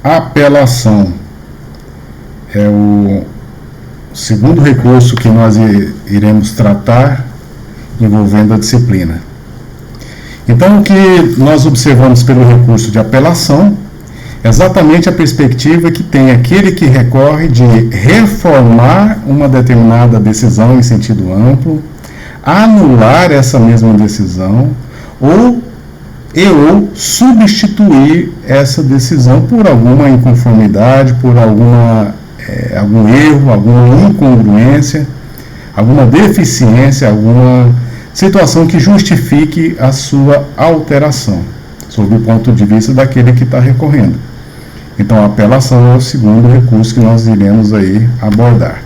apelação. É o segundo recurso que nós iremos tratar envolvendo a disciplina. Então, o que nós observamos pelo recurso de apelação é exatamente a perspectiva que tem aquele que recorre de reformar uma determinada decisão em sentido amplo, anular essa mesma decisão ou substituir essa decisão por alguma inconformidade, por algum erro, alguma incongruência, alguma deficiência, alguma situação que justifique a sua alteração, sob o ponto de vista daquele que está recorrendo. Então, a apelação é o segundo recurso que nós iremos aí abordar.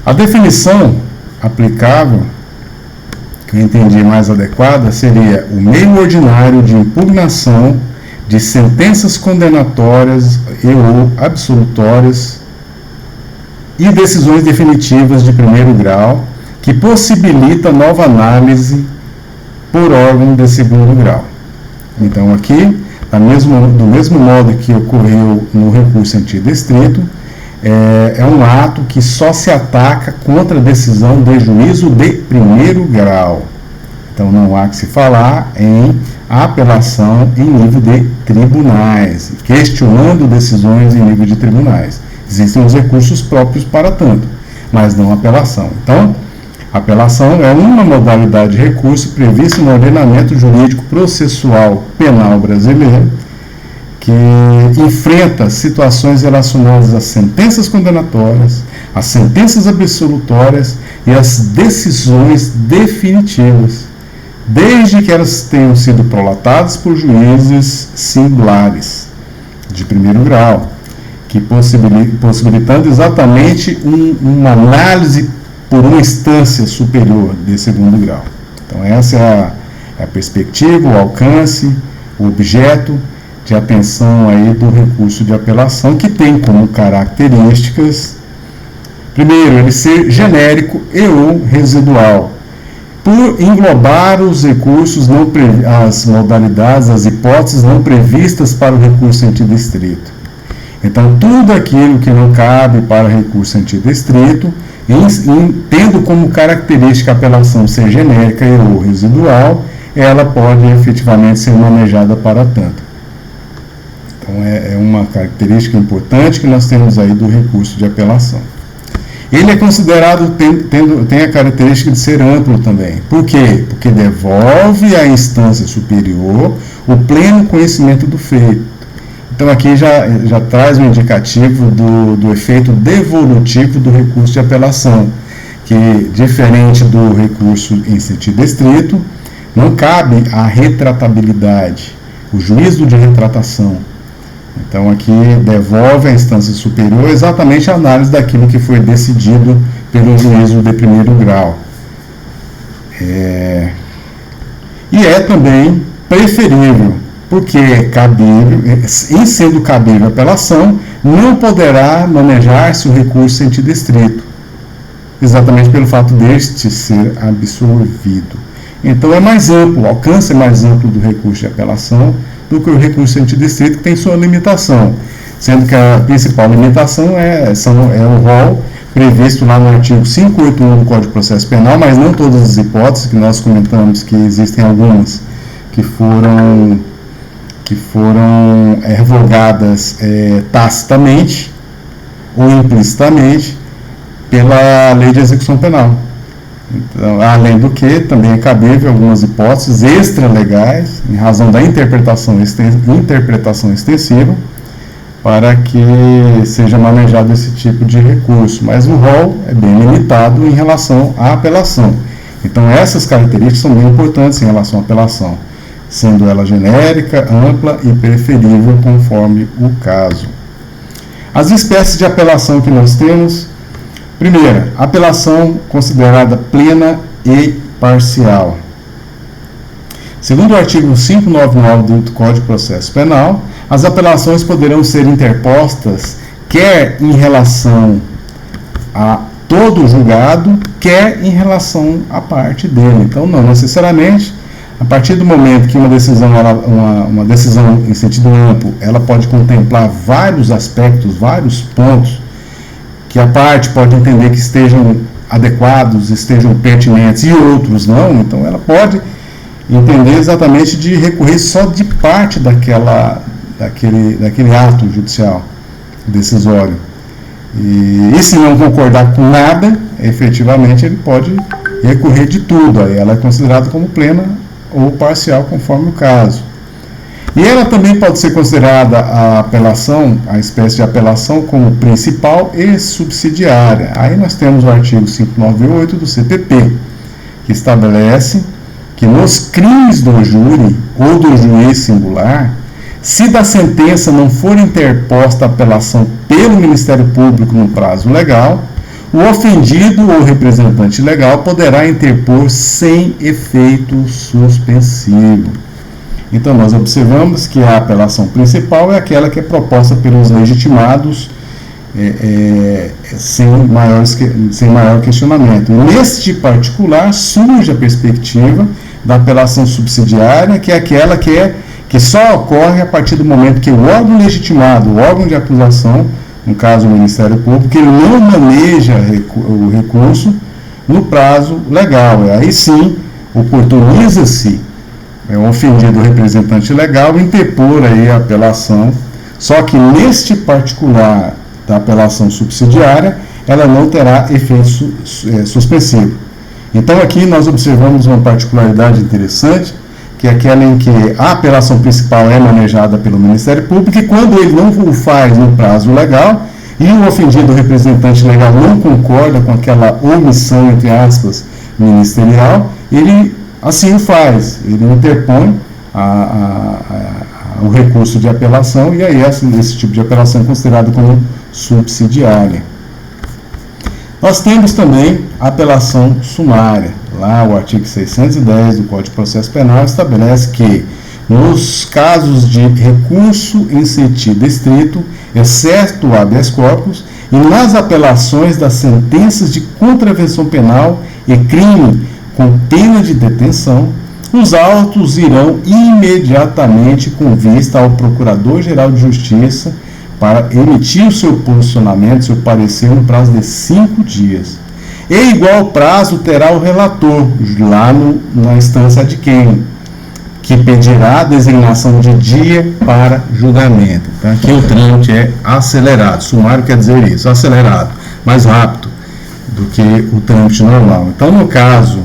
A definição aplicável, que eu entendi mais adequada, seria o meio ordinário de impugnação de sentenças condenatórias ou absolutórias e decisões definitivas de primeiro grau, que possibilita nova análise por órgão de segundo grau. Então, aqui, do mesmo modo que ocorreu no recurso sentido estrito, é um ato que só se ataca contra a decisão de juízo de primeiro grau. Então, não há que se falar em apelação em nível de tribunais, questionando decisões em nível de tribunais. Existem os recursos próprios para tanto, mas não apelação. Então, apelação é uma modalidade de recurso prevista no ordenamento jurídico processual penal brasileiro, que enfrenta situações relacionadas às sentenças condenatórias, às sentenças absolutórias e às decisões definitivas, desde que elas tenham sido prolatadas por juízes singulares de primeiro grau, que possibilitando exatamente uma análise por uma instância superior de segundo grau. Então, essa é a perspectiva, o alcance, o objeto de atenção aí do recurso de apelação, que tem como características, primeiro, ele ser genérico e ou residual, por englobar os recursos, as modalidades, as hipóteses não previstas para o recurso sentido estrito. Então, tudo aquilo que não cabe para recurso sentido estrito, tendo como característica a apelação ser genérica e ou residual, ela pode efetivamente ser manejada para tanto. Então, é uma característica importante que nós temos aí do recurso de apelação. Ele é considerado, tem a característica de ser amplo também. Por quê? Porque devolve à instância superior o pleno conhecimento do feito. Então, aqui já traz um indicativo do efeito devolutivo do recurso de apelação, que, diferente do recurso em sentido estrito, não cabe a retratabilidade, o juízo de retratação. Então, aqui devolve à instância superior exatamente a análise daquilo que foi decidido pelo juízo de primeiro grau. E é também preferível, porque é cabível, em sendo cabível a apelação, não poderá manejar-se o recurso em sentido estrito, exatamente pelo fato deste ser absorvido. Então, é mais amplo, o alcance é mais amplo do recurso de apelação do que o recurso em sentido estrito, que tem sua limitação, sendo que a principal limitação é o rol previsto lá no artigo 581 do Código de Processo Penal, mas não todas as hipóteses, que nós comentamos que existem algumas que foram revogadas tacitamente ou implicitamente pela Lei de Execução Penal. Então, além do que, também é cabível algumas hipóteses extralegais, em razão da interpretação extensiva, para que seja manejado esse tipo de recurso. Mas o rol é bem limitado em relação à apelação. Então, essas características são bem importantes em relação à apelação, sendo ela genérica, ampla e preferível conforme o caso. As espécies de apelação que nós temos: primeira, apelação considerada plena e parcial. Segundo o artigo 599 do Código de Processo Penal, as apelações poderão ser interpostas quer em relação a todo o julgado, quer em relação à parte dele. Então, não necessariamente A partir do momento que uma decisão, uma decisão em sentido amplo, ela pode contemplar vários aspectos, vários pontos, que a parte pode entender que estejam adequados, estejam pertinentes e outros não, então ela pode entender exatamente de recorrer só de parte daquele ato judicial decisório. E se não concordar com nada, efetivamente ele pode recorrer de tudo, aí ela é considerada como plena ou parcial, conforme o caso. E ela também pode ser considerada a apelação, a espécie de apelação, como principal e subsidiária. Aí nós temos o artigo 598 do CPP, que estabelece que nos crimes do júri ou do juiz singular, se da sentença não for interposta a apelação pelo Ministério Público no prazo legal, o ofendido ou representante legal poderá interpor sem efeito suspensivo. Então, nós observamos que a apelação principal é aquela que é proposta pelos legitimados sem maior questionamento. Neste particular, surge a perspectiva da apelação subsidiária, que é aquela que só ocorre a partir do momento que o órgão legitimado, o órgão de acusação, no caso o Ministério Público, ele não maneja o recurso no prazo legal. E aí sim, oportuniza-se o ofendido representante legal interpor aí a apelação, só que neste particular da apelação subsidiária, ela não terá efeito suspensivo. Então aqui nós observamos uma particularidade interessante, que é aquela em que a apelação principal é manejada pelo Ministério Público e quando ele não o faz no prazo legal e o ofendido representante legal não concorda com aquela omissão, entre aspas, ministerial, ele assim o faz, ele interpõe o recurso de apelação e aí esse tipo de apelação é considerado como subsidiária. Nós temos também a apelação sumária. Lá o artigo 610 do Código de Processo Penal estabelece que nos casos de recurso em sentido estrito, exceto o habeas corpus, e nas apelações das sentenças de contravenção penal e crime com pena de detenção, os autos irão imediatamente com vista ao Procurador-Geral de Justiça para emitir o seu posicionamento, seu parecer no prazo de 5 dias. E igual prazo terá o relator, lá na instância de quem? Que pedirá a designação de dia para julgamento. Então, aqui o trâmite é acelerado. Sumário quer dizer isso, acelerado, mais rápido do que o trâmite normal. Então, no caso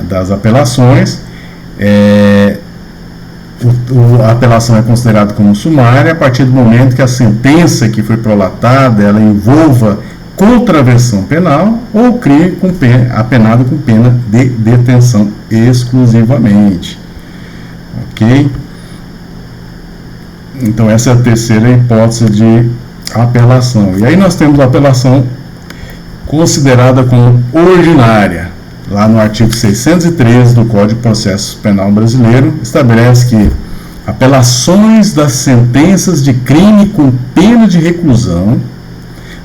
das apelações, a apelação é considerada como sumária a partir do momento que a sentença que foi prolatada, ela envolva contravenção penal ou crime apenado com pena de detenção exclusivamente. Ok? Então essa é a terceira hipótese de apelação. E aí nós temos a apelação considerada como ordinária. Lá no artigo 613 do Código de Processo Penal brasileiro, estabelece que apelações das sentenças de crime com pena de reclusão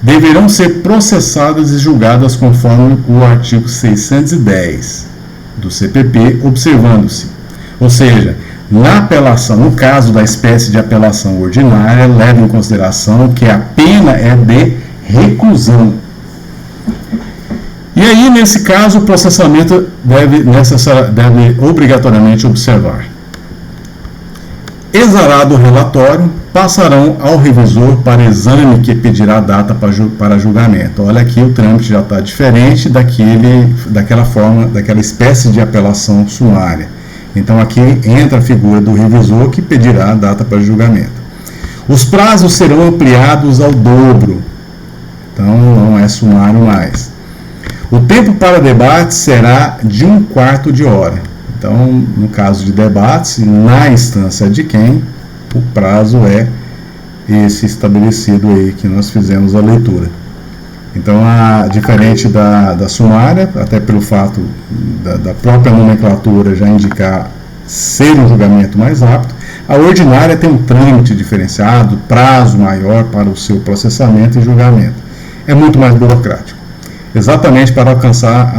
deverão ser processadas e julgadas conforme o artigo 610 do CPP, observando-se. Ou seja, na apelação, no caso da espécie de apelação ordinária, leva em consideração que a pena é de reclusão. E aí, nesse caso, o processamento deve obrigatoriamente observar. Exarado o relatório, passarão ao revisor para exame que pedirá data para julgamento. Olha aqui, o trâmite já está diferente daquela espécie de apelação sumária. Então aqui entra a figura do revisor que pedirá a data para julgamento. Os prazos serão ampliados ao dobro, então não é sumário mais. O tempo para debate será de 1/4 de hora. Então, no caso de debates, na instância de quem, o prazo é esse estabelecido aí que nós fizemos a leitura. Então, diferente da sumária, até pelo fato da própria nomenclatura já indicar ser um julgamento mais rápido, a ordinária tem um trâmite diferenciado, prazo maior para o seu processamento e julgamento. É muito mais burocrático, exatamente para alcançar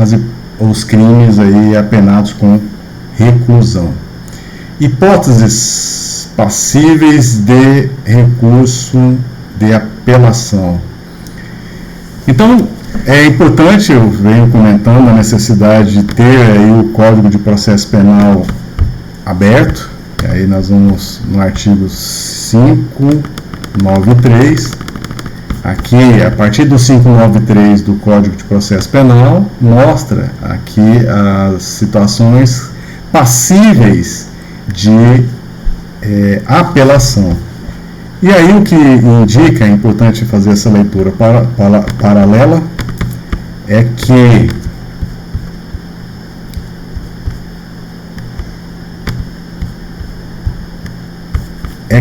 os crimes aí apenados com reclusão. Hipóteses passíveis de recurso de apelação. Então, é importante, eu venho comentando a necessidade de ter aí o Código de Processo Penal aberto. Aí nós vamos no artigo 593. Aqui, a partir do 593 do Código de Processo Penal, mostra aqui as situações passíveis de apelação. E aí o que indica, é importante fazer essa leitura paralela, é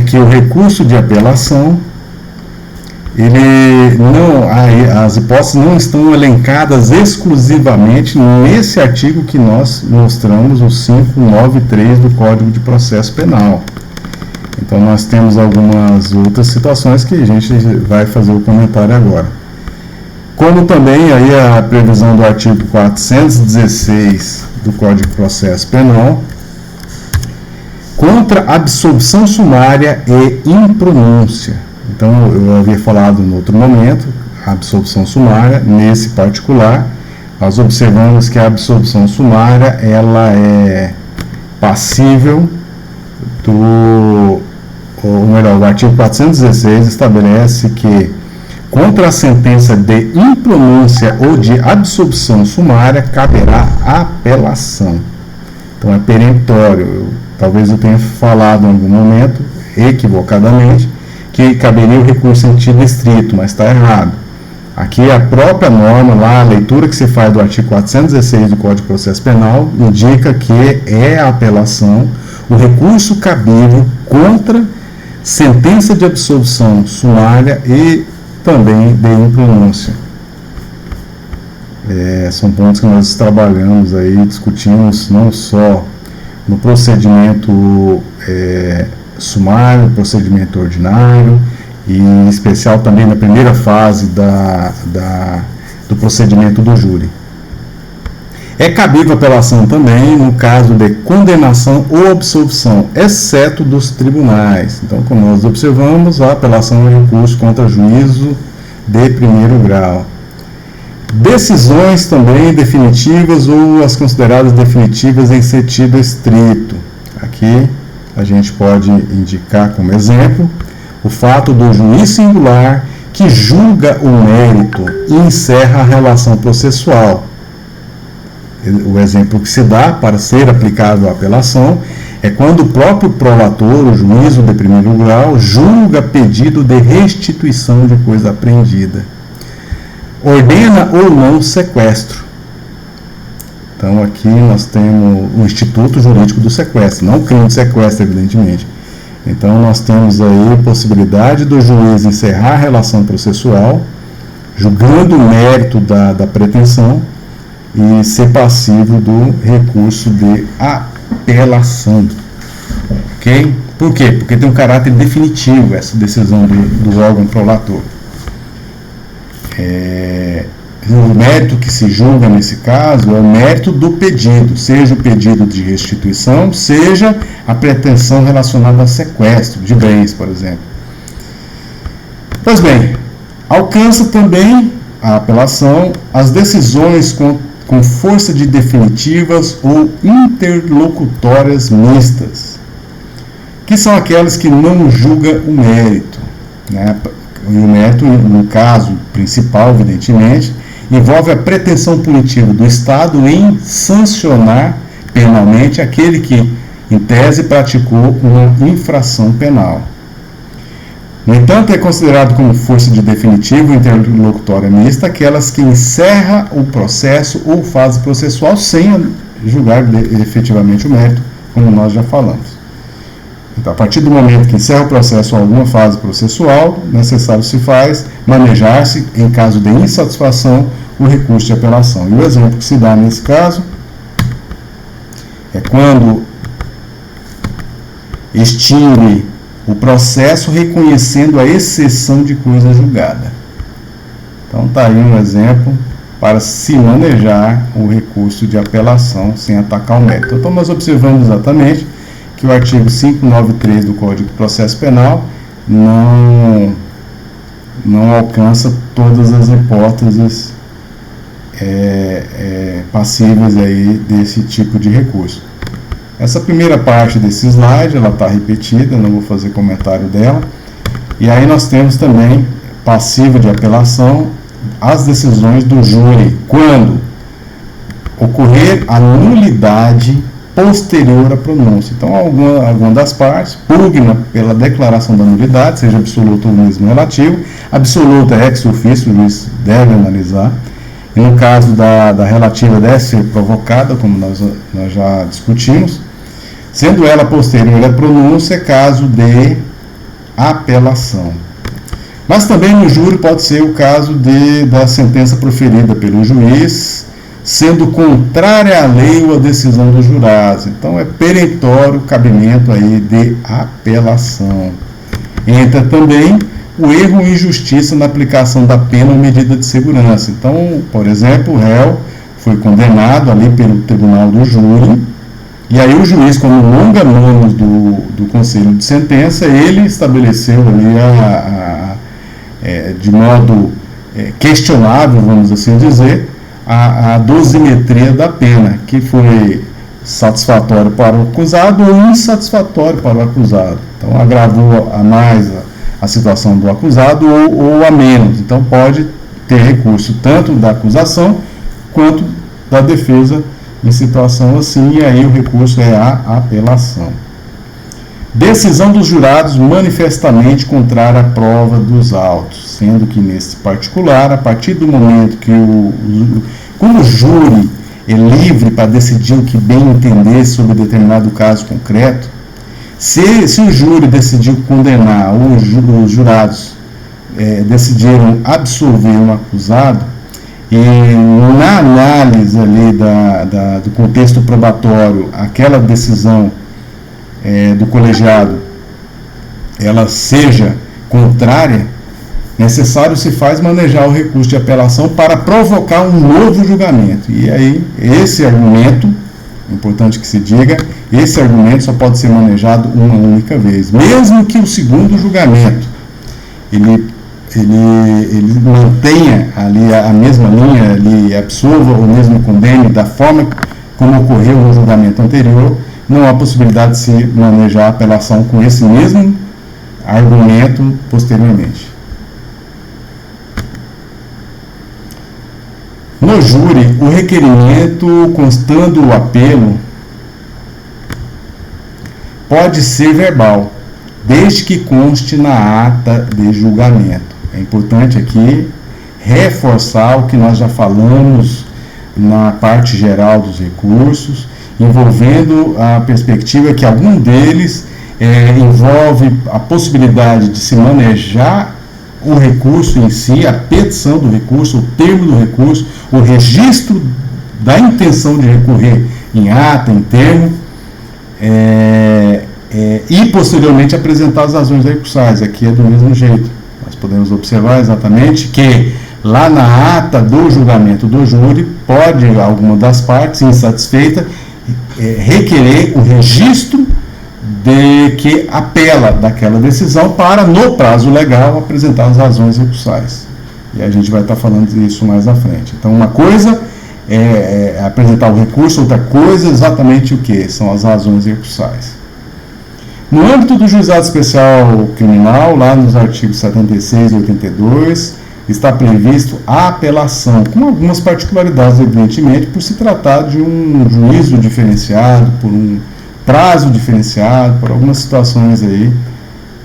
que o recurso de apelação, as hipóteses não estão elencadas exclusivamente nesse artigo que nós mostramos, o 593 do Código de Processo Penal. Então nós temos algumas outras situações que a gente vai fazer o comentário agora. Como também aí a previsão do artigo 416 do Código de Processo Penal, contra absolvição sumária e impronúncia. Então, eu havia falado no outro momento, a absolvição sumária, nesse particular, nós observamos que a absolvição sumária, ela é passível o artigo 416 estabelece que contra a sentença de impronúncia ou de absolvição sumária caberá apelação. Então, é peremptório. Talvez eu tenha falado em algum momento, equivocadamente, que caberia o recurso em sentido estrito, mas está errado. Aqui a própria norma, lá, a leitura que se faz do artigo 416 do Código de Processo Penal, indica que é a apelação o recurso cabível contra sentença de absolvição sumária e também de impronúncia. São pontos que nós trabalhamos aí, discutimos não só no procedimento sumário, procedimento ordinário, e em especial também na primeira fase do procedimento do júri. É cabível apelação também no caso de condenação ou absolvição, exceto dos tribunais. Então, como nós observamos, a apelação é recurso contra juízo de primeiro grau. Decisões também definitivas ou as consideradas definitivas em sentido estrito. Aqui a gente pode indicar como exemplo o fato do juiz singular que julga o mérito e encerra a relação processual. O exemplo que se dá para ser aplicado à apelação é quando o próprio prolator, o juízo de primeiro grau, julga pedido de restituição de coisa apreendida. Ordena ou não sequestro. Então aqui nós temos o Instituto Jurídico do Sequestro, não o crime de sequestro, evidentemente. Então nós temos aí a possibilidade do juiz encerrar a relação processual, julgando o mérito da pretensão e ser passivo do recurso de apelação. Ok? Por quê? Porque tem um caráter definitivo essa decisão do órgão prolator. O mérito que se julga nesse caso é o mérito do pedido, seja o pedido de restituição, seja a pretensão relacionada a sequestro de bens, por exemplo. Pois bem, alcança também a apelação as decisões com força de definitivas ou interlocutórias mistas, que são aquelas que não julgam o mérito, né? E o mérito, no caso principal, evidentemente, envolve a pretensão punitiva do Estado em sancionar penalmente aquele que, em tese, praticou uma infração penal. No entanto, é considerado como força de definitivo interlocutória mista aquelas que encerra o processo ou fase processual sem julgar efetivamente o mérito, como nós já falamos. Então, a partir do momento que encerra o processo ou alguma fase processual, necessário se faz manejar-se, em caso de insatisfação, o recurso de apelação. E o exemplo que se dá nesse caso é quando extingue o processo reconhecendo a exceção de coisa julgada. Então, está aí um exemplo para se manejar o recurso de apelação sem atacar o mérito. Então, nós observamos exatamente que o artigo 593 do Código de Processo Penal não alcança todas as hipóteses passíveis aí desse tipo de recurso. Essa primeira parte desse slide, ela está repetida, não vou fazer comentário dela. E aí nós temos também passivo de apelação as decisões do júri, quando ocorrer a nulidade posterior à pronúncia. Então, alguma das partes pugna pela declaração da nulidade, seja absoluta ou mesmo relativo. Absoluta é ex officio, o juiz deve analisar. E no caso da relativa deve ser provocada, como nós já discutimos. Sendo ela posterior à pronúncia, é caso de apelação. Mas também no júri pode ser o caso da sentença proferida pelo juiz, sendo contrária à lei ou à decisão dos jurados. Então é perentório o cabimento aí de apelação. Entra também o erro ou injustiça na aplicação da pena ou medida de segurança. Então, por exemplo, o réu foi condenado ali pelo tribunal do júri, e aí o juiz, como longa-manos do conselho de sentença, ele estabeleceu ali de modo questionável, vamos assim dizer, a dosimetria da pena, que foi satisfatório para o acusado ou insatisfatório para o acusado. Então, agravou a mais a situação do acusado ou a menos. Então, pode ter recurso tanto da acusação quanto da defesa em situação assim, e aí o recurso é a apelação. Decisão dos jurados manifestamente contrária à prova dos autos, sendo que nesse particular, a partir do momento que como o júri é livre para decidir o que bem entender sobre determinado caso concreto, se o júri decidiu condenar, ou os jurados decidiram absolver um acusado, e na análise ali do contexto probatório, aquela decisão do colegiado, ela seja contrária, necessário se faz manejar o recurso de apelação para provocar um novo julgamento. E aí, esse argumento, importante que se diga, esse argumento só pode ser manejado uma única vez, mesmo que o segundo julgamento ele mantenha ali a mesma linha, ele absolva ou mesmo condene da forma como ocorreu no julgamento anterior. Não há possibilidade de se manejar a apelação com esse mesmo argumento posteriormente. No júri, o requerimento constando o apelo pode ser verbal, desde que conste na ata de julgamento. É importante aqui reforçar o que nós já falamos na parte geral dos recursos, envolvendo a perspectiva que algum deles envolve a possibilidade de se manejar o recurso em si, a petição do recurso, o termo do recurso, o registro da intenção de recorrer em ata, em termo, e posteriormente apresentar as razões recursais. Aqui é do mesmo jeito. Nós podemos observar exatamente que lá na ata do julgamento do júri, pode alguma das partes insatisfeita requerer o registro de que apela daquela decisão para, no prazo legal, apresentar as razões recursais. E a gente vai estar falando disso mais à frente. Então, uma coisa é apresentar o recurso, outra coisa é exatamente o que? São as razões recursais. No âmbito do Juizado Especial Criminal, lá nos artigos 76 e 82, está previsto a apelação, com algumas particularidades, evidentemente, por se tratar de um juízo diferenciado, por um prazo diferenciado, por algumas situações aí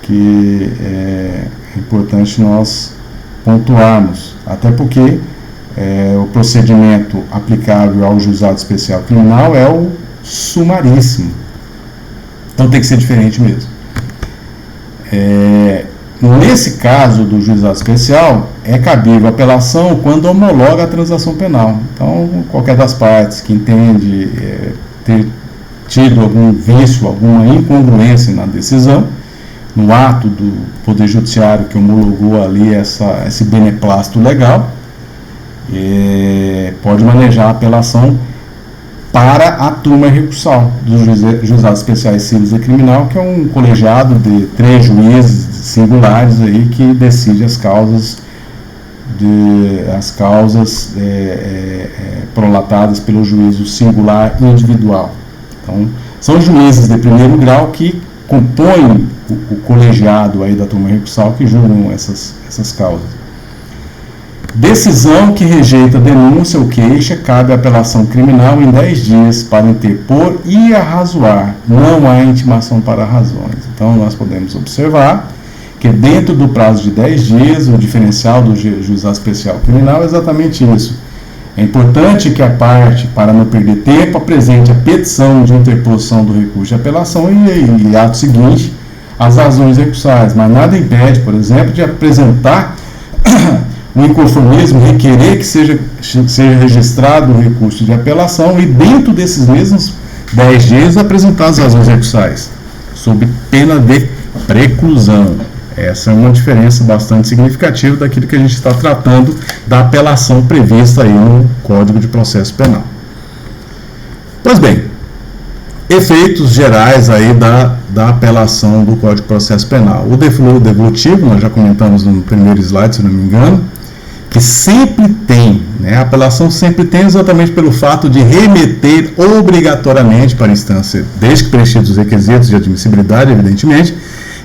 que é importante nós pontuarmos, até porque o procedimento aplicável ao Juizado Especial Criminal é o sumaríssimo. Então tem que ser diferente mesmo. Nesse caso do juizado especial, é cabível a apelação quando homologa a transação penal. Então, qualquer das partes que entende ter tido algum vício, alguma incongruência na decisão, no ato do Poder Judiciário que homologou ali esse beneplácito legal, pode manejar a apelação para a turma recursal dos Juizados Especiais Civis e Criminal, que é um colegiado de 3 juízes singulares aí que decide as causas prolatadas pelo juízo singular e individual. Então, são juízes de primeiro grau que compõem o colegiado aí da turma recursal que julgam essas causas. Decisão que rejeita a denúncia ou queixa, cabe a apelação criminal em 10 dias para interpor e arrazoar. Não há intimação para razões. Então, nós podemos observar que dentro do prazo de 10 dias, o diferencial do juizado especial criminal é exatamente isso. É importante que a parte, para não perder tempo, apresente a petição de interposição do recurso de apelação e ato seguinte, as razões recursais, mas nada impede, por exemplo, de apresentar o inconformismo, requerer que seja registrado o recurso de apelação e dentro desses mesmos 10 dias apresentar as razões recursais, sob pena de preclusão. Essa é uma diferença bastante significativa daquilo que a gente está tratando da apelação prevista aí no Código de Processo Penal. Pois bem, efeitos gerais aí da apelação do Código de Processo Penal. O devolutivo, nós já comentamos no primeiro slide, se não me engano, que sempre tem, a apelação sempre tem exatamente pelo fato de remeter obrigatoriamente para a instância, desde que preenchidos os requisitos de admissibilidade, evidentemente,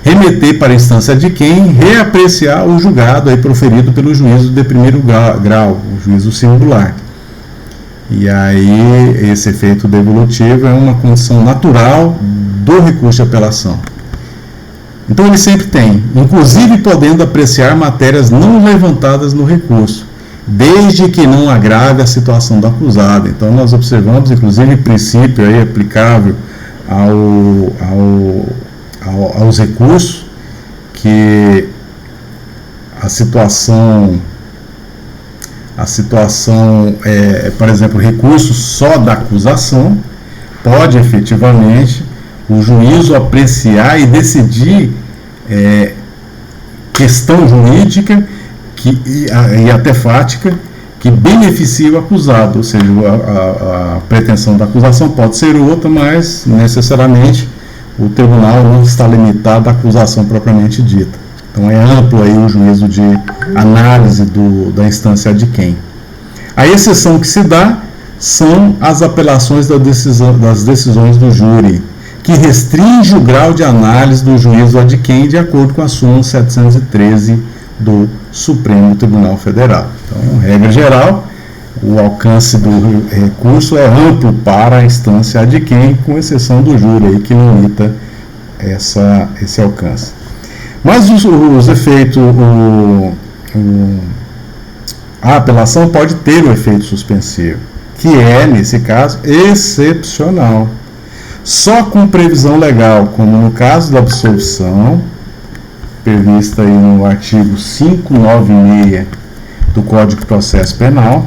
remeter para a instância de quem reapreciar o julgado aí proferido pelo juízo de primeiro grau, o juízo singular. E aí esse efeito devolutivo é uma condição natural do recurso de apelação. Então ele sempre tem, inclusive podendo apreciar matérias não levantadas no recurso, desde que não agrave a situação do acusado. Então nós observamos, inclusive, princípio aí aplicável aos recursos, que a situação por exemplo, recurso só da acusação, pode efetivamente o juízo apreciar e decidir questão jurídica e até fática que beneficia o acusado, ou seja, a pretensão da acusação pode ser outra, mas necessariamente o tribunal não está limitado à acusação propriamente dita. Então é amplo aí o juízo de análise da instância de quem. A exceção que se dá são as apelações das decisões do júri, que restringe o grau de análise do juízo ad quem de acordo com a súmula 713 do Supremo Tribunal Federal. Então, regra geral, o alcance do recurso é amplo para a instância ad quem, com exceção do júri, aí, que limita esse alcance. Mas os efeitos, a apelação pode ter o efeito suspensivo, que é, nesse caso, excepcional. Só com previsão legal, como no caso da absolvição, prevista aí no artigo 596 do Código de Processo Penal.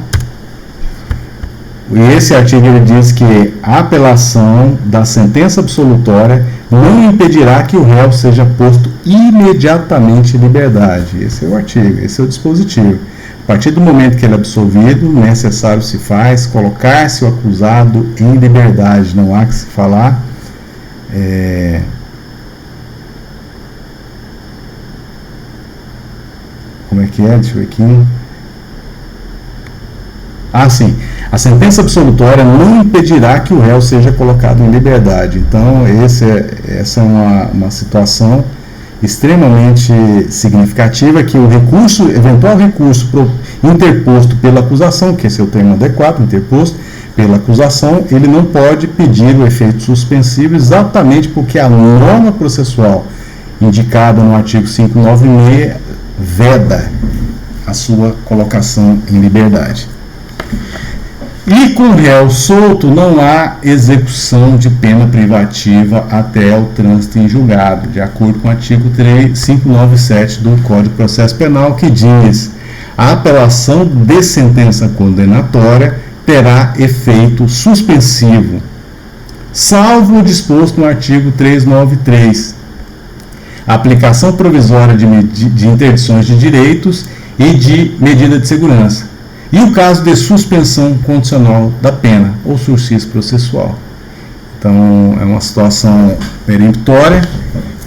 E esse artigo ele diz que a apelação da sentença absolutória não impedirá que o réu seja posto imediatamente em liberdade. Esse é o artigo, esse é o dispositivo. A partir do momento que ele é absolvido, necessário se faz colocar-se o acusado em liberdade. Não há que se falar como é que é? Deixa eu ver aqui. Sim. A sentença absolutória não impedirá que o réu seja colocado em liberdade. Então, essa é uma situação extremamente significativa, que o eventual recurso interposto pela acusação, que esse é o termo adequado, interposto pela acusação, ele não pode pedir o efeito suspensivo, exatamente porque a norma processual indicada no artigo 596 veda a sua colocação em liberdade. E com o réu solto não há execução de pena privativa até o trânsito em julgado, de acordo com o artigo 597 do Código de Processo Penal, que diz: a apelação de sentença condenatória terá efeito suspensivo, salvo o disposto no artigo 393, a aplicação provisória de interdições de direitos e de medida de segurança, E o caso de suspensão condicional da pena, ou sursis processual. Então, é uma situação peremptória,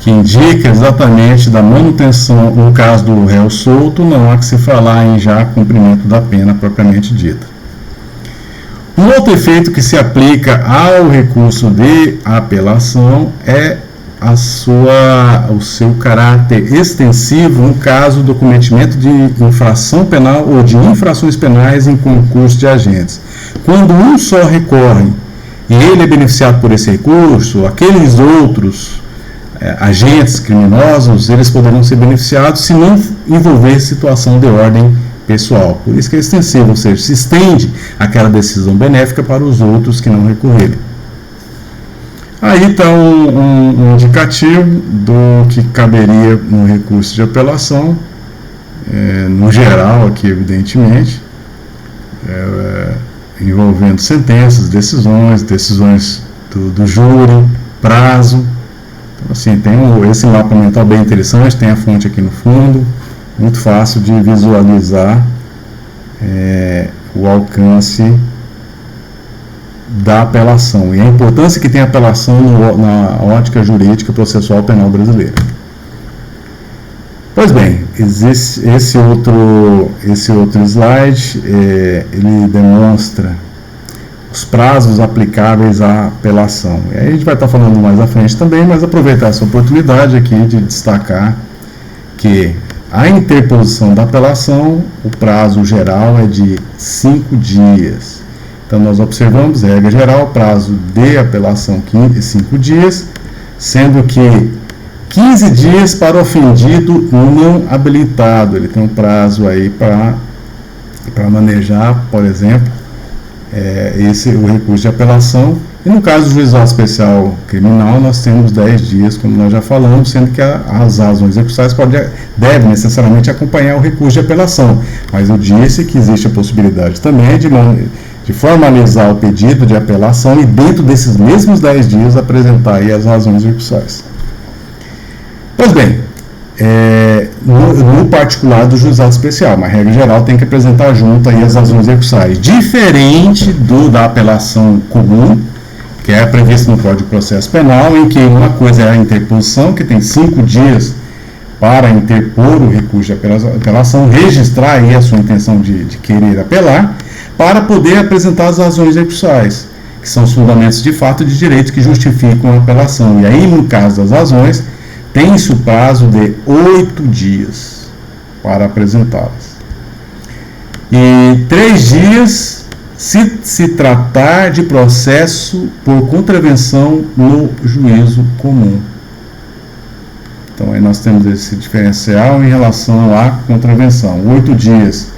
que indica exatamente da manutenção, no caso do réu solto, não há que se falar em já cumprimento da pena propriamente dita. Um outro efeito que se aplica ao recurso de apelação é o seu caráter extensivo no caso do cometimento de infração penal ou de infrações penais em concurso de agentes. Quando um só recorre e ele é beneficiado por esse recurso, aqueles outros agentes criminosos, eles poderão ser beneficiados se não envolver situação de ordem pessoal. Por isso que é extensivo, ou seja, se estende aquela decisão benéfica para os outros que não recorrerem. Aí está um indicativo do que caberia no recurso de apelação, no geral aqui, evidentemente, envolvendo sentenças, decisões do júri, prazo. Então, assim, tem esse mapa mental bem interessante, tem a fonte aqui no fundo, muito fácil de visualizar o alcance da apelação e a importância que tem a apelação na ótica jurídica processual penal brasileira. Pois bem, existe esse outro slide, ele demonstra os prazos aplicáveis à apelação. E aí a gente vai estar falando mais à frente também, mas aproveitar essa oportunidade aqui de destacar que a interposição da apelação, o prazo geral é de 5 dias. Então, nós observamos, regra geral, prazo de apelação 5 dias, sendo que 15 dias para o ofendido não habilitado. Ele tem um prazo aí para manejar, por exemplo, o recurso de apelação. E no caso do juizado especial criminal, nós temos 10 dias, como nós já falamos, sendo que as razões recursais devem necessariamente acompanhar o recurso de apelação. Mas eu disse que existe a possibilidade também de formalizar o pedido de apelação e dentro desses mesmos 10 dias apresentar aí as razões recursais. Pois bem, no particular do juizado especial, mas regra geral tem que apresentar junto aí as razões recursais, diferente da apelação comum, que é prevista no Código de Processo Penal, em que uma coisa é a interposição, que tem 5 dias para interpor o recurso de apelação, registrar aí a sua intenção de querer apelar, para poder apresentar as razões recursais, que são os fundamentos de fato e de direito que justificam a apelação. E aí, no caso das razões, tem-se o prazo de 8 dias para apresentá-las. E 3 dias se tratar de processo por contravenção no juízo comum. Então, aí nós temos esse diferencial em relação à contravenção. 8 dias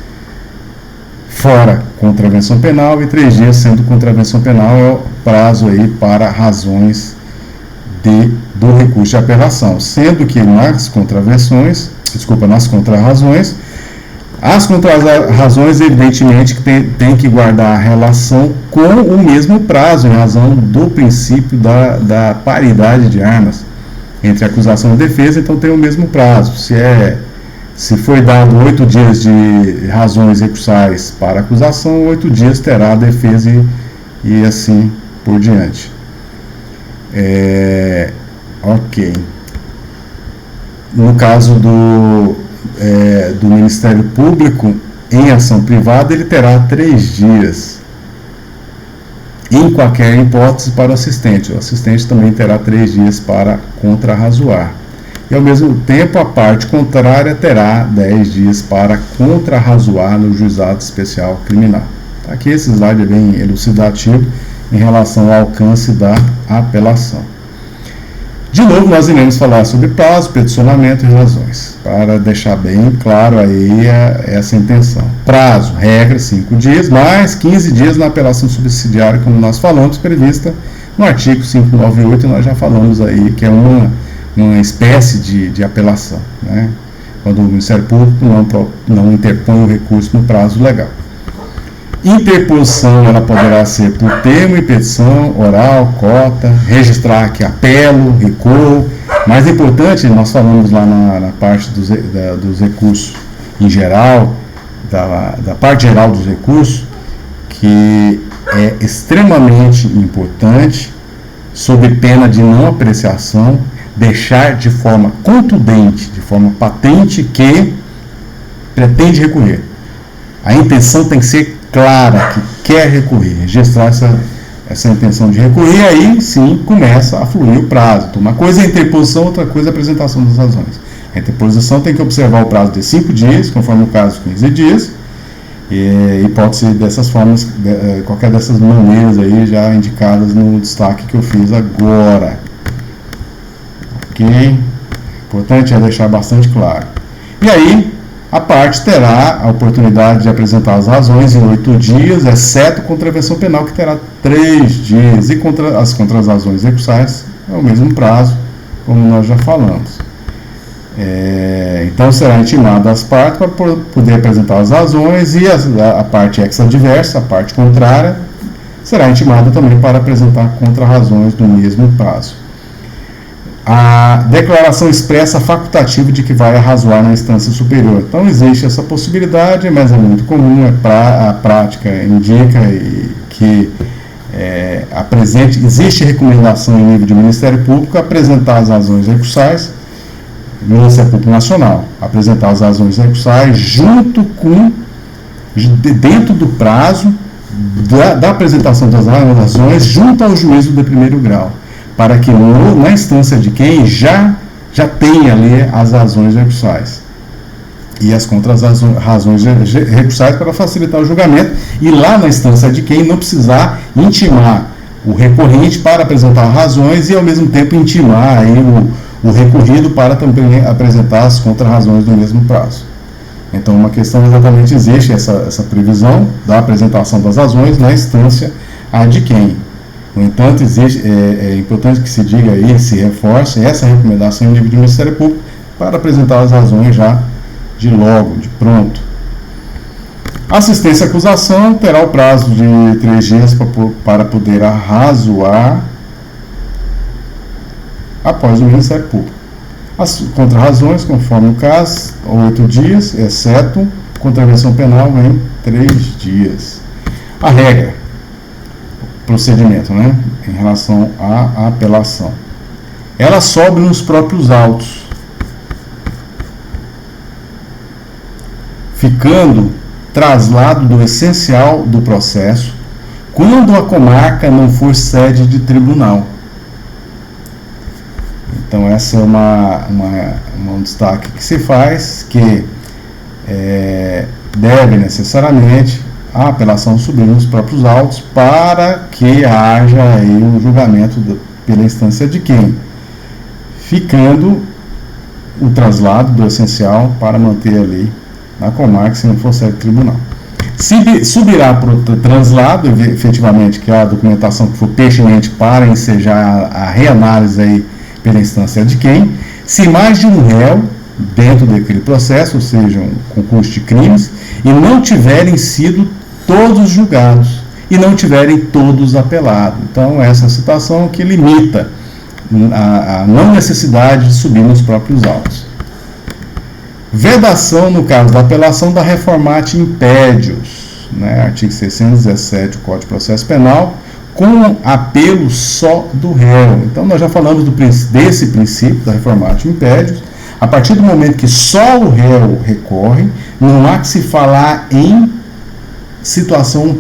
fora contravenção penal e 3 dias sendo contravenção penal é o prazo aí para razões do recurso de apelação, sendo que nas contrarrazões, as contrarrazões evidentemente que tem que guardar a relação com o mesmo prazo, em razão do princípio da paridade de armas entre acusação e defesa, então tem o mesmo prazo. Se foi dado 8 dias de razões recursais para acusação, 8 dias terá a defesa e assim por diante. Ok. No caso do Ministério Público, em ação privada, ele terá 3 dias. Em qualquer hipótese para o assistente. O assistente também terá 3 dias para contrarrazoar. E, ao mesmo tempo, a parte contrária terá 10 dias para contrarrazoar no juizado especial criminal. Aqui esse slide é bem elucidativo em relação ao alcance da apelação. De novo, nós iremos falar sobre prazo, peticionamento e razões, para deixar bem claro aí essa intenção. Prazo, regra, 5 dias, mais 15 dias na apelação subsidiária, como nós falamos, prevista no artigo 598, e nós já falamos aí que é uma espécie de apelação, né? Quando o Ministério Público não interpõe o recurso no prazo legal. Interposição, ela poderá ser por termo e petição, oral, cota, registrar aqui apelo, recuo. Mais importante, nós falamos lá na parte dos recursos em geral, da parte geral dos recursos, que é extremamente importante, sob pena de não apreciação, deixar de forma contundente, de forma patente, que pretende recorrer. A intenção tem que ser clara, que quer recorrer, registrar essa intenção de recorrer, aí sim começa a fluir o prazo. Então, uma coisa é a interposição, outra coisa é a apresentação das razões. A interposição tem que observar o prazo de 5 dias, conforme o caso, 15 dias, e pode ser dessas formas, qualquer dessas maneiras aí já indicadas no destaque que eu fiz agora. Ok? Importante é deixar bastante claro. E aí, a parte terá a oportunidade de apresentar as razões em 8 dias, exceto contravenção penal, que terá 3 dias, e as contrarrazões recursais é o mesmo prazo, como nós já falamos. Então será intimada as partes para poder apresentar as razões, e a parte ex-adversa, a parte contrária, será intimada também para apresentar contrarrazões no mesmo prazo. A declaração expressa facultativa de que vai arrazoar na instância superior. Então existe essa possibilidade, mas é muito comum, a prática indica que existe recomendação em nível de Ministério Público apresentar as razões recursais, Ministério Público Nacional, apresentar as razões recursais dentro do prazo da apresentação das razões junto ao juízo de primeiro grau, para que na instância de quem já tenha ali as razões recursais e as contrarrazões recursais para facilitar o julgamento, e lá na instância de quem não precisar intimar o recorrente para apresentar razões e ao mesmo tempo intimar aí o recorrido para também apresentar as contrarrazões no mesmo prazo. Então, uma questão exatamente existe essa previsão da apresentação das razões na instância de quem. No entanto, é importante que se diga aí, se reforce essa recomendação em nível do Ministério Público para apresentar as razões já de logo, de pronto. Assistência à acusação terá o prazo de 3 dias para poder arrazoar após o Ministério Público. As contrarrazões, conforme o caso, 8 dias, exceto contravenção penal em 3 dias. A regra, procedimento, em relação à apelação, ela sobe nos próprios autos, ficando traslado do essencial do processo quando a comarca não for sede de tribunal. Então, essa é um destaque que se faz, que deve necessariamente a apelação subir nos próprios autos para que haja aí um julgamento pela instância de quem, ficando o traslado do essencial para manter ali na comarca, se não for sede de tribunal. Subirá para o translado, efetivamente, que é a documentação que for pertinente para ensejar a reanálise aí pela instância de quem, se mais de um réu dentro daquele processo, ou seja, um concurso de crimes, e não tiverem sido todos julgados e não tiverem todos apelados. Então, essa é a situação que limita a não necessidade de subir nos próprios autos. Vedação, no caso da apelação, da reformate impédios, artigo 617 do Código de Processo Penal, com apelo só do réu. Então, nós já falamos desse princípio da reformate impédios. A partir do momento que só o réu recorre, não há que se falar em situação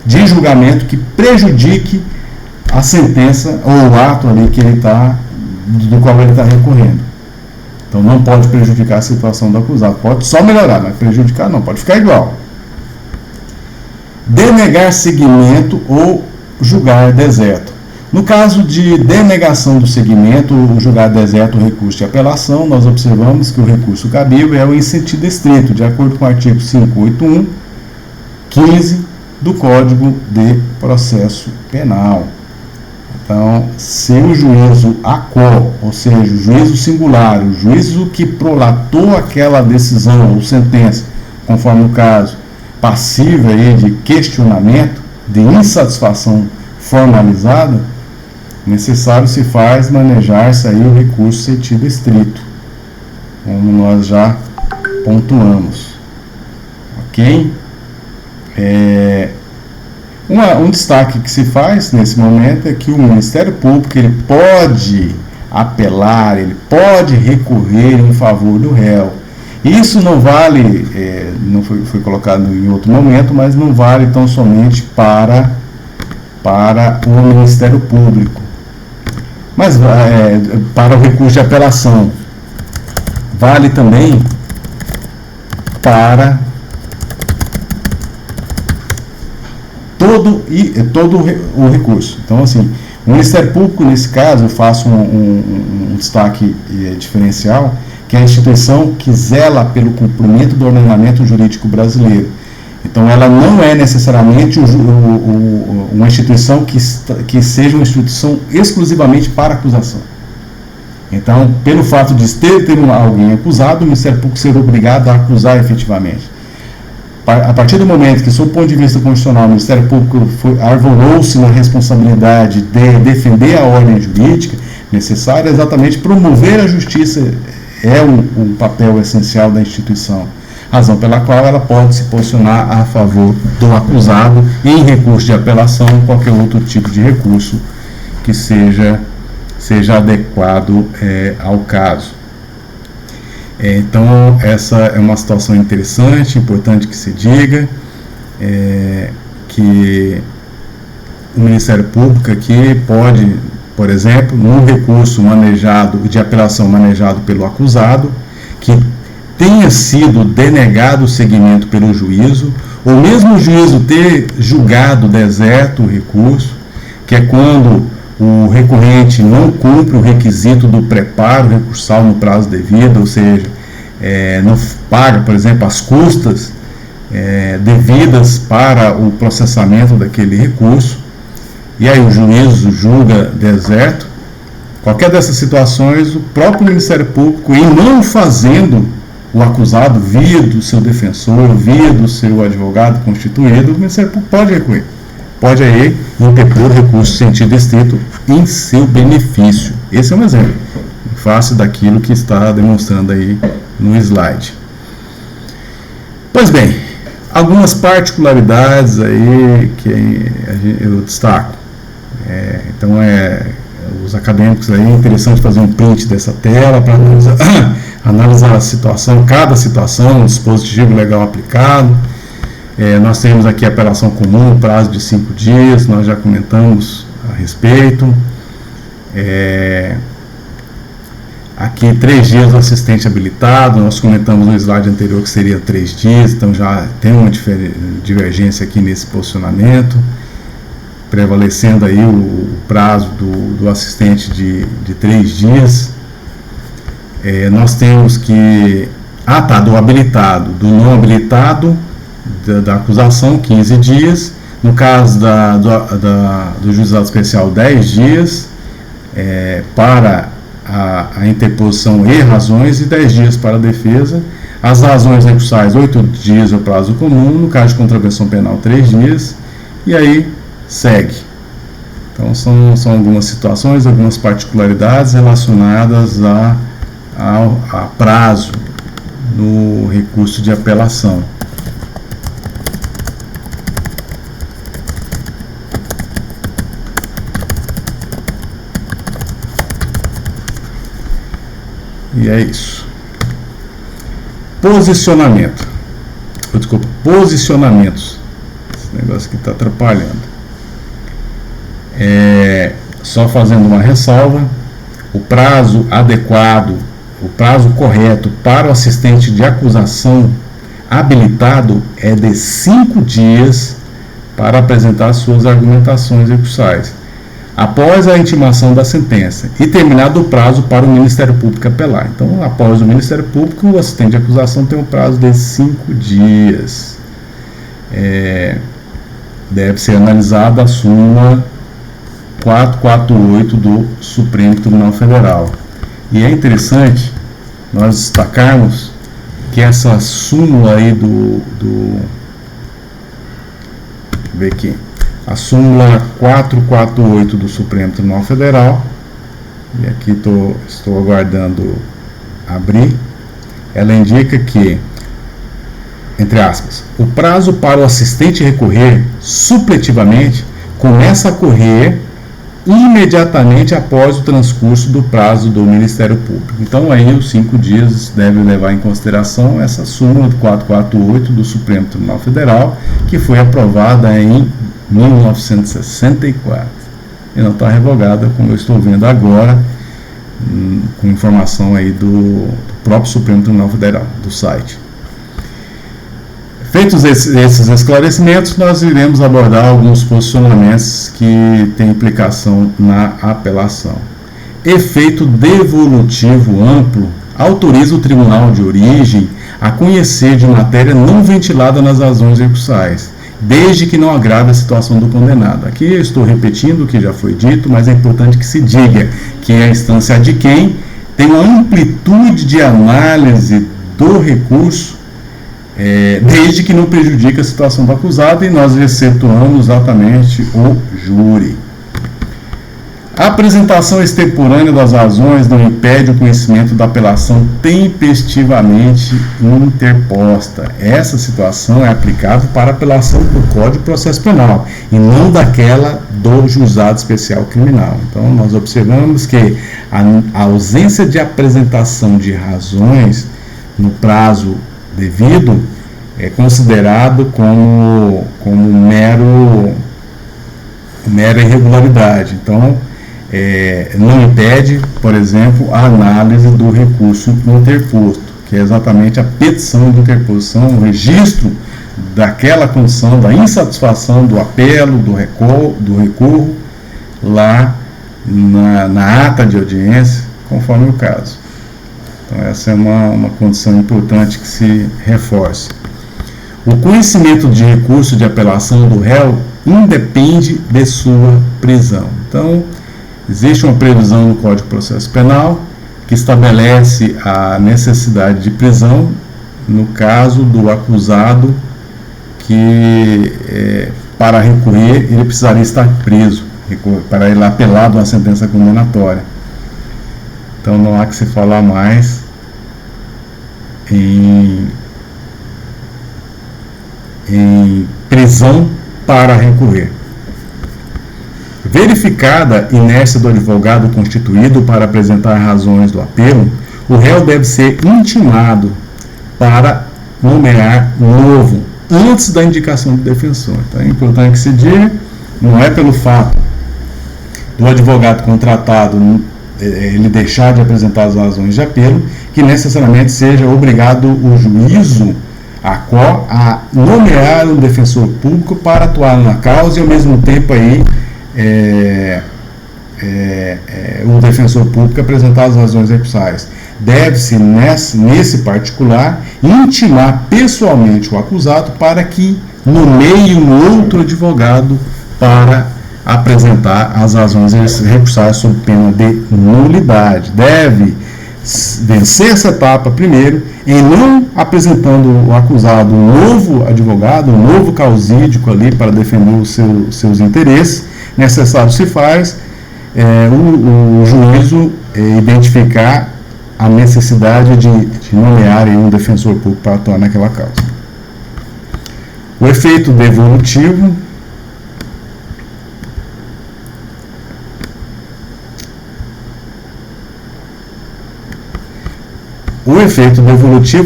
de julgamento que prejudique a sentença ou o ato ali do qual ele está recorrendo. Então, não pode prejudicar a situação do acusado. Pode só melhorar, mas prejudicar não, pode ficar igual. Denegar seguimento ou julgar deserto. No caso de denegação do seguimento ou julgar deserto o recurso de apelação, nós observamos que o recurso cabível é o em sentido estrito, de acordo com o artigo 581, 15 do Código de Processo Penal. Então, se o juízo aquo, ou seja, o juízo singular, o juízo que prolatou aquela decisão ou sentença, conforme o caso, passiva aí de questionamento, de insatisfação formalizada, necessário se faz manejar-se aí o recurso sentido estrito, como nós já pontuamos. quem. Um destaque que se faz nesse momento é que o Ministério Público ele pode apelar, ele pode recorrer em favor do réu. Isso não vale, não foi colocado em outro momento, mas não vale tão somente para o Ministério Público, mas para o recurso de apelação. Vale também para todo o recurso. Então, assim, o Ministério Público, nesse caso, eu faço um destaque diferencial, que é a instituição que zela pelo cumprimento do ordenamento jurídico brasileiro. Então, ela não é necessariamente uma instituição que seja uma instituição exclusivamente para acusação. Então, pelo fato de ter alguém acusado, o Ministério Público ser obrigado a acusar efetivamente. A partir do momento que, sob o ponto de vista constitucional, o Ministério Público arvorou-se na responsabilidade de defender a ordem jurídica necessária, exatamente promover a justiça é um papel essencial da instituição, razão pela qual ela pode se posicionar a favor do acusado em recurso de apelação ou qualquer outro tipo de recurso que seja adequado ao caso. Então, essa é uma situação interessante, importante que se diga, que o Ministério Público aqui pode, por exemplo, num recurso de apelação manejado pelo acusado, que tenha sido denegado o seguimento pelo juízo, ou mesmo o juízo ter julgado deserto o recurso, que é quando o recorrente não cumpre o requisito do preparo recursal no prazo devido, ou seja, não paga, por exemplo, as custas devidas para o processamento daquele recurso, e aí o juízo julga deserto. Qualquer dessas situações, o próprio Ministério Público, em não fazendo o acusado via do seu defensor, via do seu advogado constituído, o Ministério Público pode recorrer. Pode aí interpor recurso em sentido estrito em seu benefício. Esse é um exemplo, em face daquilo que está demonstrando aí no slide. Pois bem, algumas particularidades aí que eu destaco. Então, os acadêmicos aí, é interessante fazer um print dessa tela para analisar a situação, cada situação, o dispositivo legal aplicado. Nós temos aqui a apelação comum, prazo de 5 dias, nós já comentamos a respeito. Aqui 3 dias do assistente habilitado, nós comentamos no slide anterior que seria 3 dias, então já tem uma divergência aqui nesse posicionamento, prevalecendo aí o prazo do assistente de 3 dias. Nós temos que, do habilitado, do não habilitado, da acusação, 15 dias, no caso do juizado especial, 10 dias, para a interposição e razões, e 10 dias para a defesa. As razões recursais, 8 dias é o prazo comum, no caso de contravenção penal, 3 dias, e aí segue. Então, são algumas situações, algumas particularidades relacionadas a prazo no recurso de apelação. E é isso. Posicionamento. Posicionamentos. Esse negócio aqui está atrapalhando. Só fazendo uma ressalva, o prazo adequado, o prazo correto para o assistente de acusação habilitado é de 5 dias para apresentar suas argumentações recursais, após a intimação da sentença e terminado o prazo para o Ministério Público apelar. Então, após o Ministério Público, o assistente de acusação tem um prazo de 5 dias. Deve ser analisada a súmula 448 do Supremo Tribunal Federal. E é interessante nós destacarmos que essa súmula aí deixa eu ver aqui, a súmula 448 do Supremo Tribunal Federal, e aqui estou aguardando abrir, ela indica que entre aspas, o prazo para o assistente recorrer supletivamente começa a correr imediatamente após o transcurso do prazo do Ministério Público. Então aí os 5 dias devem levar em consideração essa súmula do 448 do Supremo Tribunal Federal, que foi aprovada em 1964 e não está revogada, como eu estou vendo agora, com informação aí do próprio Supremo Tribunal Federal, do site. Feitos esses esclarecimentos, nós iremos abordar alguns posicionamentos que têm implicação na apelação. Efeito devolutivo amplo autoriza o tribunal de origem a conhecer de matéria não ventilada nas razões recursais, desde que não agrave a situação do condenado. Aqui eu estou repetindo o que já foi dito, mas é importante que se diga que a instância de quem tem uma amplitude de análise do recurso, desde que não prejudique a situação do acusado, e nós excetuamos exatamente o júri. A apresentação extemporânea das razões não impede o conhecimento da apelação tempestivamente interposta. Essa situação é aplicável para a apelação do Código de Processo Penal e não daquela do Juizado Especial Criminal. Então, nós observamos que a ausência de apresentação de razões no prazo devido é considerado como mera irregularidade. Então, não impede, por exemplo, a análise do recurso interposto, que é exatamente a petição de interposição, o registro daquela condição, da insatisfação do apelo, do recorro, lá na ata de audiência, conforme o caso. Então, essa é uma condição importante que se reforce. O conhecimento de recurso de apelação do réu independe de sua prisão. Então, existe uma previsão no Código de Processo Penal que estabelece a necessidade de prisão no caso do acusado que, para recorrer, ele precisaria estar preso, para ele apelar de uma sentença condenatória. Então, não há que se falar mais em prisão para recorrer. Verificada a inércia do advogado constituído para apresentar razões do apelo, o réu deve ser intimado para nomear novo, antes da indicação do defensor. Então é importante que se diga, não é pelo fato do advogado contratado ele deixar de apresentar as razões de apelo, que necessariamente seja obrigado o juízo a nomear um defensor público para atuar na causa e ao mesmo tempo aí o defensor público apresentar as razões recursais. Deve-se, nesse particular, intimar pessoalmente o acusado para que nomeie um outro advogado para apresentar as razões recursais sob pena de nulidade. Deve vencer essa etapa primeiro, em não apresentando o acusado um novo advogado, um novo causídico ali para defender os seus interesses. Necessário se faz o juízo identificar a necessidade de nomear um defensor público para atuar naquela causa. O efeito devolutivo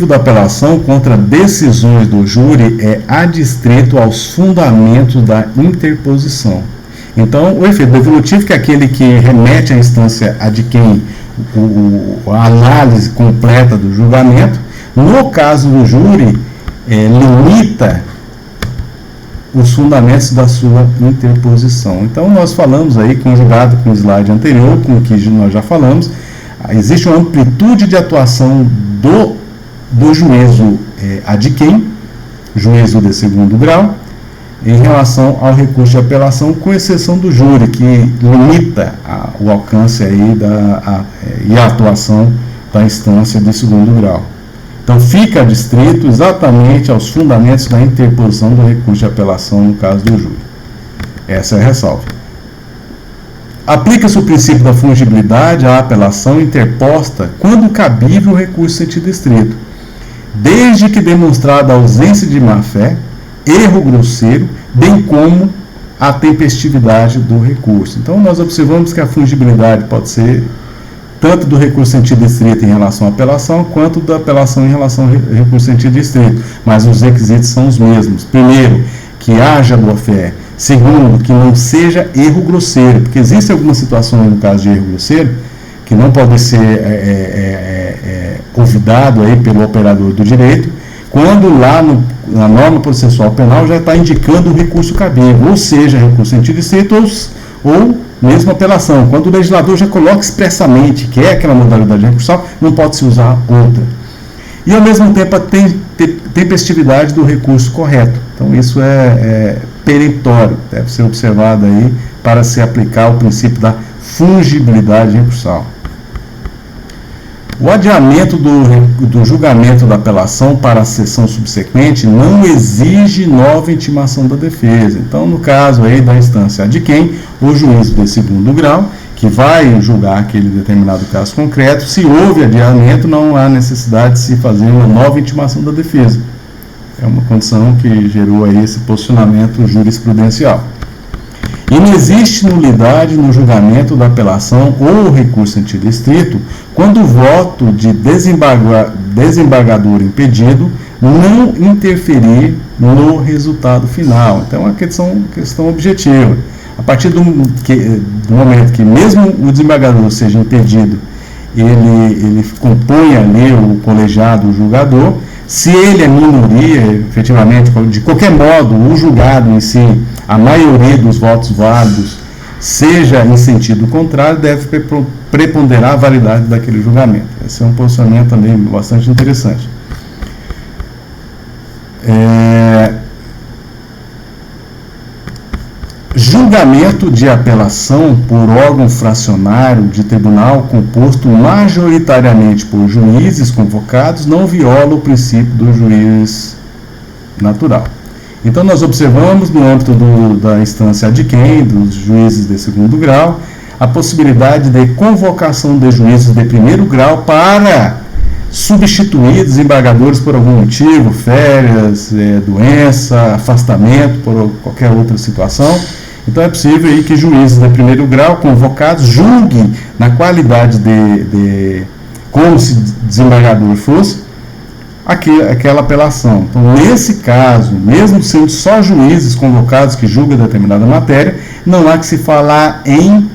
da apelação contra decisões do júri é adstrito aos fundamentos da interposição. Então, o efeito devolutivo, que é aquele que remete à instância a de quem a análise completa do julgamento, no caso do júri, limita os fundamentos da sua interposição. Então, nós falamos aí, conjugado com o slide anterior, com o que nós já falamos, existe uma amplitude de atuação do juízo ad quem, juízo de segundo grau, em relação ao recurso de apelação, com exceção do júri, que limita o alcance aí e a atuação da instância de segundo grau. Então, fica adstrito exatamente aos fundamentos da interposição do recurso de apelação no caso do júri. Essa é a ressalva. Aplica-se o princípio da fungibilidade à apelação interposta quando cabível o recurso sentido estrito, desde desde que demonstrada a ausência de má-fé, erro grosseiro, bem como a tempestividade do recurso. Então, nós observamos que a fungibilidade pode ser tanto do recurso sentido estrito em relação à apelação, quanto da apelação em relação ao recurso sentido estrito, mas os requisitos são os mesmos. Primeiro, que haja boa-fé. Segundo, que não seja erro grosseiro, porque existem algumas situações, no caso de erro grosseiro, que não pode ser olvidado aí pelo operador do direito, quando lá na norma processual penal já está indicando o recurso cabível, ou seja, recurso sentido estrito ou mesmo apelação. Quando o legislador já coloca expressamente que é aquela modalidade recursal, não pode se usar outra. E ao mesmo tempo a tempestividade do recurso correto. Então isso é perentório, deve ser observado aí para se aplicar o princípio da fungibilidade recursal. O adiamento do julgamento da apelação para a sessão subsequente não exige nova intimação da defesa. Então, no caso aí da instância de quem o juízo de segundo grau, que vai julgar aquele determinado caso concreto, se houve adiamento, não há necessidade de se fazer uma nova intimação da defesa. É uma condição que gerou aí esse posicionamento jurisprudencial. E não existe nulidade no julgamento da apelação ou recurso sentido estrito quando o voto de desembargador impedido não interferir no resultado final. Então, é uma questão objetiva. A partir do momento que mesmo o desembargador seja impedido, ele compõe ali o colegiado, o julgador. Se ele é minoria, efetivamente, de qualquer modo, o julgado em si, a maioria dos votos válidos, seja em sentido contrário, deve preponderar a validade daquele julgamento. Esse é um posicionamento também bastante interessante. Julgamento de apelação por órgão fracionário de tribunal composto majoritariamente por juízes convocados não viola o princípio do juiz natural. Então, nós observamos, no âmbito da instância de quem, dos juízes de segundo grau, a possibilidade de convocação de juízes de primeiro grau para substituir desembargadores por algum motivo, férias, doença, afastamento, por qualquer outra situação. Então, é possível aí que juízes de primeiro grau convocados julguem na qualidade como se desembargador fosse, aquela apelação. Então, nesse caso, mesmo sendo só juízes convocados que julgam determinada matéria, não há que se falar em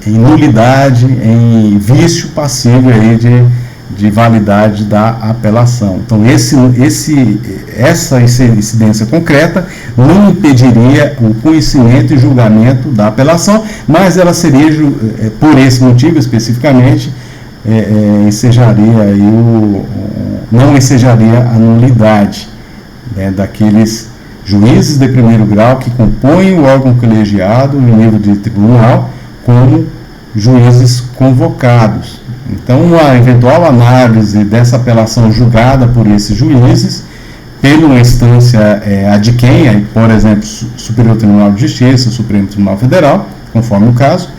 nulidade, em vício passivo aí de validade da apelação. Então, essa incidência concreta não impediria o conhecimento e julgamento da apelação, mas ela seria, por esse motivo especificamente, não ensejaria a nulidade, né, daqueles juízes de primeiro grau que compõem o órgão colegiado no nível de tribunal como juízes convocados. Então, a eventual análise dessa apelação julgada por esses juízes, pela instância adquém, por exemplo, Superior Tribunal de Justiça, Supremo Tribunal Federal, conforme o caso,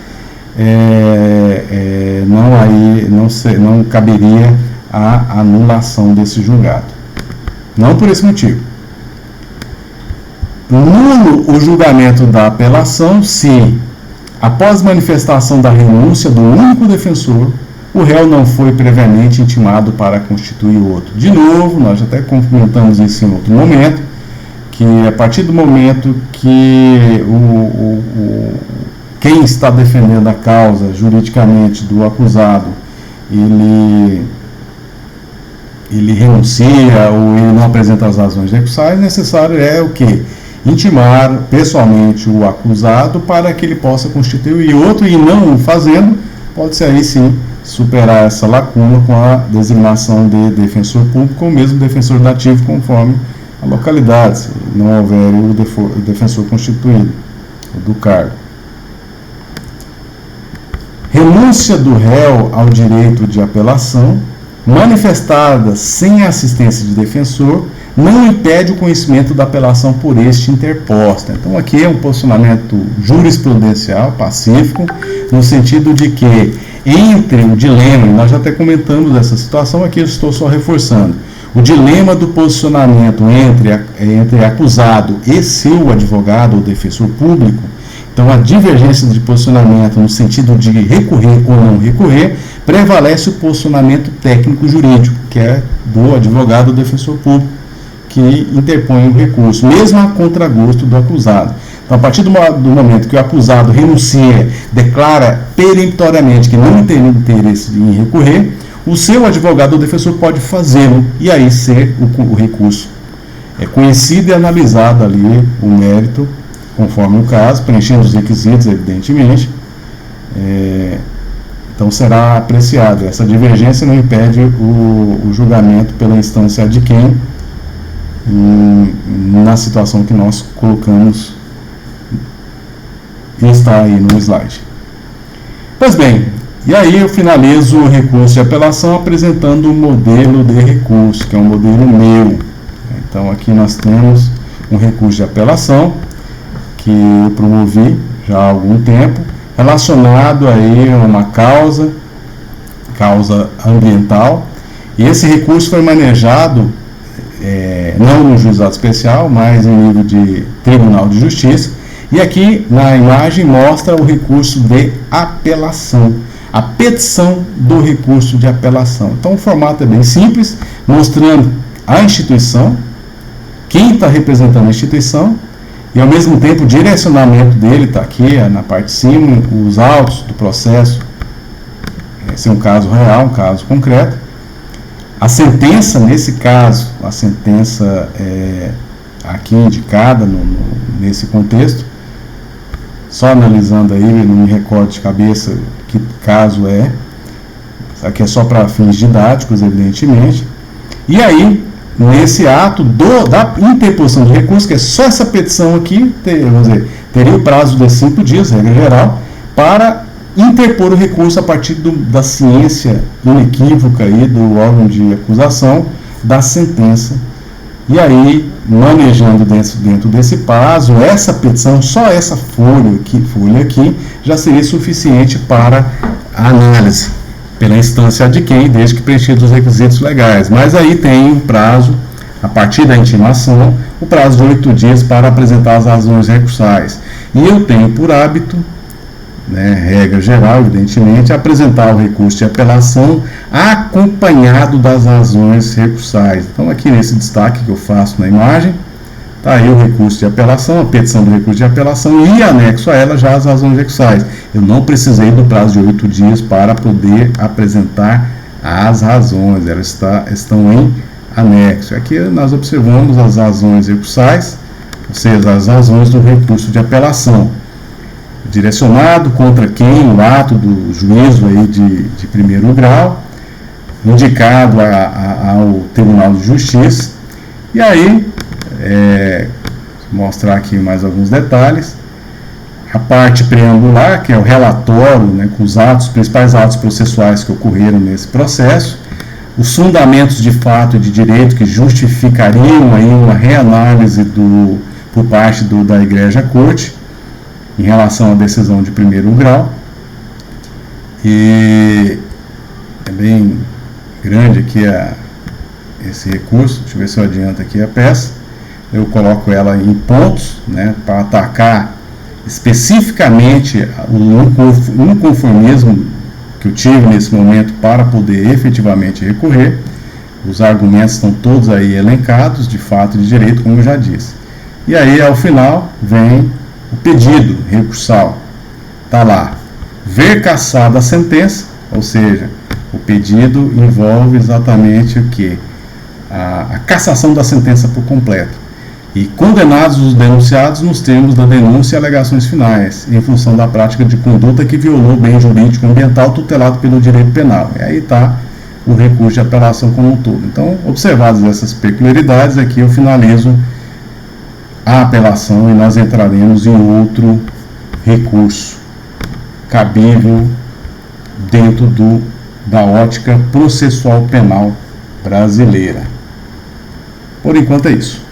não caberia a anulação desse julgado. Não por esse motivo. Nulo o julgamento da apelação se, após manifestação da renúncia do único defensor, o réu não foi previamente intimado para constituir outro. De novo, nós até comentamos isso em outro momento, que a partir do momento que quem está defendendo a causa juridicamente do acusado, ele renuncia ou ele não apresenta as razões recursais, necessário é o quê? Intimar pessoalmente o acusado para que ele possa constituir outro, e não o fazendo, pode-se aí sim superar essa lacuna com a designação de defensor público ou mesmo defensor dativo, conforme a localidade, se não houver o defensor constituído do cargo. Renúncia do réu ao direito de apelação, manifestada sem assistência de defensor, não impede o conhecimento da apelação por este interposta. Então, aqui é um posicionamento jurisprudencial, pacífico, no sentido de que entre o dilema, e nós já até comentamos essa situação aqui, eu estou só reforçando, o dilema do posicionamento entre acusado e seu advogado ou defensor público. Então, a divergência de posicionamento no sentido de recorrer ou não recorrer, prevalece o posicionamento técnico-jurídico, que é do advogado ou defensor público, que interpõe o recurso, mesmo a contragosto do acusado. Então, a partir do momento que o acusado renuncia, declara peremptoriamente que não tem interesse em recorrer, o seu advogado ou defensor pode fazê-lo, e aí ser o recurso conhecido e analisado ali o mérito, conforme o caso, preenchendo os requisitos, evidentemente. Então será apreciado. Essa divergência não impede o julgamento pela instância de quem, na situação que nós colocamos e está aí no slide. Pois bem, e aí eu finalizo o recurso de apelação apresentando o modelo de recurso, que é um modelo meu. Então aqui nós temos um recurso de apelação que eu promovi já há algum tempo, relacionado aí a uma causa ambiental, e esse recurso foi manejado não no juizado especial, mas em nível de Tribunal de Justiça, e aqui na imagem mostra o recurso de apelação, a petição do recurso de apelação. Então o formato é bem simples, mostrando a instituição, quem está representando a instituição, e ao mesmo tempo o direcionamento dele está aqui na parte de cima, os autos do processo, esse é um caso real, um caso concreto. A sentença, nesse caso, a sentença aqui indicada nesse contexto, só analisando aí, não me recordo de cabeça que caso é, aqui é só para fins didáticos, evidentemente. E aí, nesse ato da interposição de recurso, que é só essa petição aqui, teria o prazo de 5 dias, regra geral, para interpor o recurso a partir da ciência inequívoca aí do órgão de acusação da sentença. E aí, manejando dentro desse prazo, essa petição, só essa folha aqui, já seria suficiente para a análise pela instância de quem, desde que preenchidos os requisitos legais. Mas aí tem um prazo, a partir da intimação, o prazo de 8 dias para apresentar as razões recursais. E eu tenho por hábito, regra geral, evidentemente, apresentar o recurso de apelação acompanhado das razões recursais. Então, aqui nesse destaque que eu faço na imagem, está aí o recurso de apelação, a petição do recurso de apelação e anexo a ela já as razões recursais. Eu não precisei do prazo de 8 dias para poder apresentar as razões, elas estão em anexo. Aqui nós observamos as razões recursais, ou seja, as razões do recurso de apelação. Direcionado contra quem o ato do juízo aí de primeiro grau, indicado ao Tribunal de Justiça. E aí, vou mostrar aqui mais alguns detalhes. A parte preambular, que é o relatório, com os principais atos processuais que ocorreram nesse processo, os fundamentos de fato e de direito que justificariam aí uma reanálise por parte da Igreja Corte, em relação à decisão de primeiro grau. E é bem grande aqui esse recurso. Deixa eu ver se eu adianto aqui a peça. Eu coloco ela em pontos, para atacar especificamente o inconformismo que eu tive nesse momento para poder efetivamente recorrer. Os argumentos estão todos aí elencados, de fato e de direito, como eu já disse. E aí, ao final, vem o pedido recursal. Está lá, ver cassada a sentença, ou seja, o pedido envolve exatamente o que? A cassação da sentença por completo. E condenados os denunciados nos termos da denúncia e alegações finais, em função da prática de conduta que violou o bem jurídico ambiental tutelado pelo direito penal. E aí está o recurso de apelação como um todo. Então, observadas essas peculiaridades, aqui eu finalizo a apelação e nós entraremos em outro recurso cabível dentro da ótica processual penal brasileira. Por enquanto é isso.